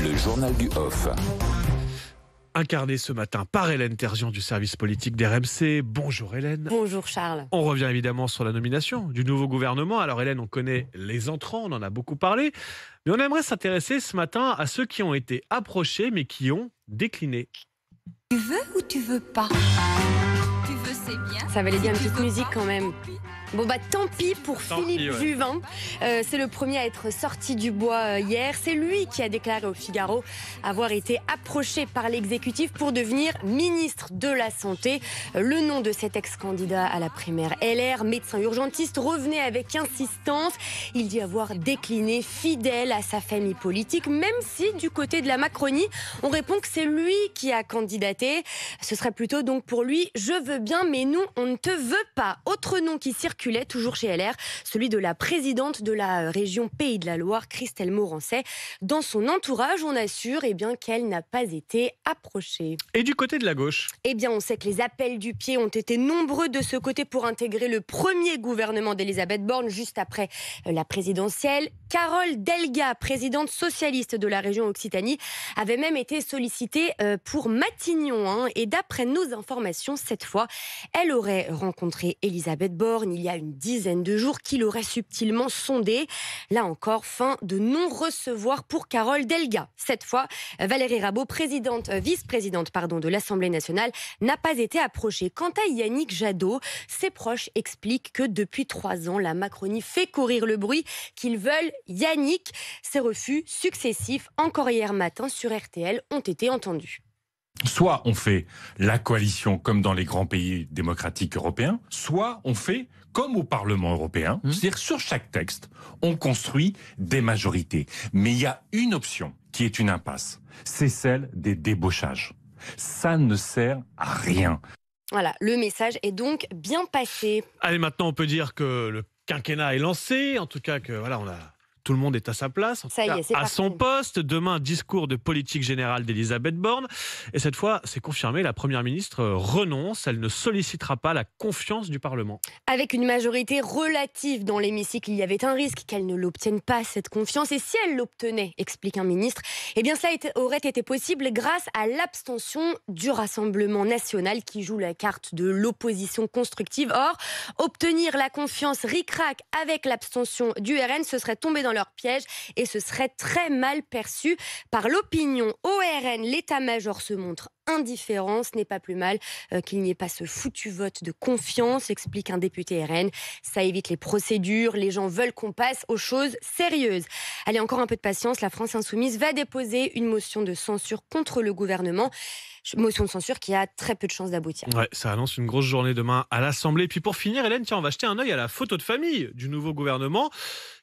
Le journal du Off. Incarné ce matin par Hélène Terzian du service politique d'RMC. Bonjour Hélène. Bonjour Charles. On revient évidemment sur la nomination du nouveau gouvernement. Alors Hélène, on connaît les entrants, on en a beaucoup parlé. Mais on aimerait s'intéresser ce matin à ceux qui ont été approchés mais qui ont décliné. Tu veux ou tu veux pas? Tu veux, c'est bien. Ça valait bien une Si tu petite veux musique pas, quand même. Bon bah tant pis pour Philippe ouais. Juvin. C'est le premier à être sorti du bois hier. C'est lui qui a déclaré au Figaro avoir été approché par l'exécutif pour devenir ministre de la Santé. Le nom de cet ex-candidat à la primaire LR, médecin urgentiste, revenait avec insistance. Il dit avoir décliné, fidèle à sa famille politique, même si du côté de la Macronie, on répond que c'est lui qui a candidaté. Ce serait plutôt donc pour lui, je veux bien, mais nous, on ne te veut pas. Autre nom qui circulait toujours chez LR, celui de la présidente de la région Pays de la Loire, Christelle Morancet. Dans son entourage, on assure qu'elle n'a pas été approchée. Et du côté de la gauche? On sait que les appels du pied ont été nombreux de ce côté pour intégrer le premier gouvernement d'Elisabeth Borne juste après la présidentielle. Carole Delga, présidente socialiste de la région Occitanie, avait même été sollicitée pour Matignon. Et d'après nos informations, cette fois, elle aurait rencontré Elisabeth Borne il y a une dizaine de jours, qu'il aurait subtilement sondé. Là encore, fin de non-recevoir pour Carole Delga. Cette fois, Valérie Rabault, vice-présidente de l'Assemblée nationale, n'a pas été approchée. Quant à Yannick Jadot, ses proches expliquent que depuis 3 ans, la Macronie fait courir le bruit qu'ils veulent Yannick. Ces refus successifs, encore hier matin sur RTL, ont été entendus. Soit on fait la coalition comme dans les grands pays démocratiques européens, soit on fait comme au Parlement européen, c'est-à-dire sur chaque texte, on construit des majorités. Mais il y a une option qui est une impasse, c'est celle des débauchages. Ça ne sert à rien. Voilà, le message est donc bien passé. Allez, maintenant on peut dire que le quinquennat est lancé, en tout cas que voilà, tout le monde est à sa place, en tout Ça y cas, est, c'est à parti. son poste. Demain, discours de politique générale d'Elisabeth Borne. Et cette fois, c'est confirmé, la Première ministre renonce. Elle ne sollicitera pas la confiance du Parlement. Avec une majorité relative dans l'hémicycle, il y avait un risque qu'elle ne l'obtienne pas, cette confiance. Et si elle l'obtenait, explique un ministre, cela aurait été possible grâce à l'abstention du Rassemblement national qui joue la carte de l'opposition constructive. Or, obtenir la confiance ric-rac avec l'abstention du RN, ce serait tomber dans leur piège et ce serait très mal perçu par l'opinion. Au RN, l'état-major se montre indifférent. Ce n'est pas plus mal qu'il n'y ait pas ce foutu vote de confiance, explique un député RN. Ça évite les procédures, les gens veulent qu'on passe aux choses sérieuses. Allez, encore un peu de patience, la France Insoumise va déposer une motion de censure contre le gouvernement. Motion de censure qui a très peu de chances d'aboutir. Ouais, ça annonce une grosse journée demain à l'Assemblée. Et puis pour finir, Hélène, tiens, on va jeter un œil à la photo de famille du nouveau gouvernement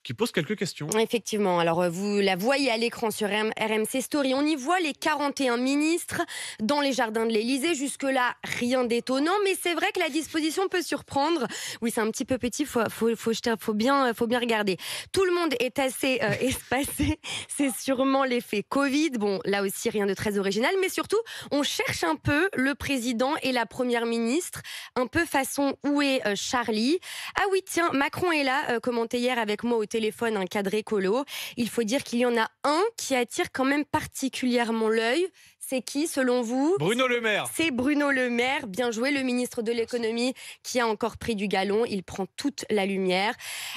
qui pose quelques questions. Effectivement, alors vous la voyez à l'écran sur RMC Story. On y voit les 41 ministres dans les jardins de l'Élysée. Jusque-là, rien d'étonnant, mais c'est vrai que la disposition peut surprendre. Oui, c'est un petit peu petit, faut bien regarder. Tout le monde est assez espacé. C'est sûrement l'effet Covid. Bon, là aussi, rien de très original, mais surtout, on cherche un peu le président et la première ministre, un peu façon où est Charlie. Ah oui, tiens, Macron est là, commentait hier avec moi au téléphone un cadre écolo. Il faut dire qu'il y en a un qui attire quand même particulièrement l'œil. C'est qui, selon vous? Bruno Le Maire. C'est Bruno Le Maire. Bien joué, le ministre de l'économie qui a encore pris du galon. Il prend toute la lumière.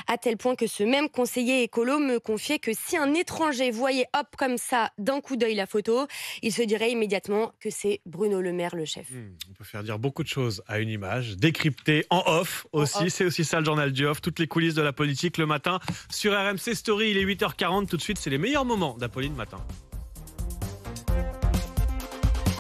À tel point que ce même conseiller écolo me confiait que si un étranger voyait hop comme ça d'un coup d'œil la photo, il se dirait immédiatement que c'est Bruno Le Maire le chef. On peut faire dire beaucoup de choses à une image, décryptée en off aussi. C'est aussi ça le journal du off. Toutes les coulisses de la politique le matin sur RMC Story. Il est 8h40. Tout de suite, c'est les meilleurs moments d'Apolline Matin.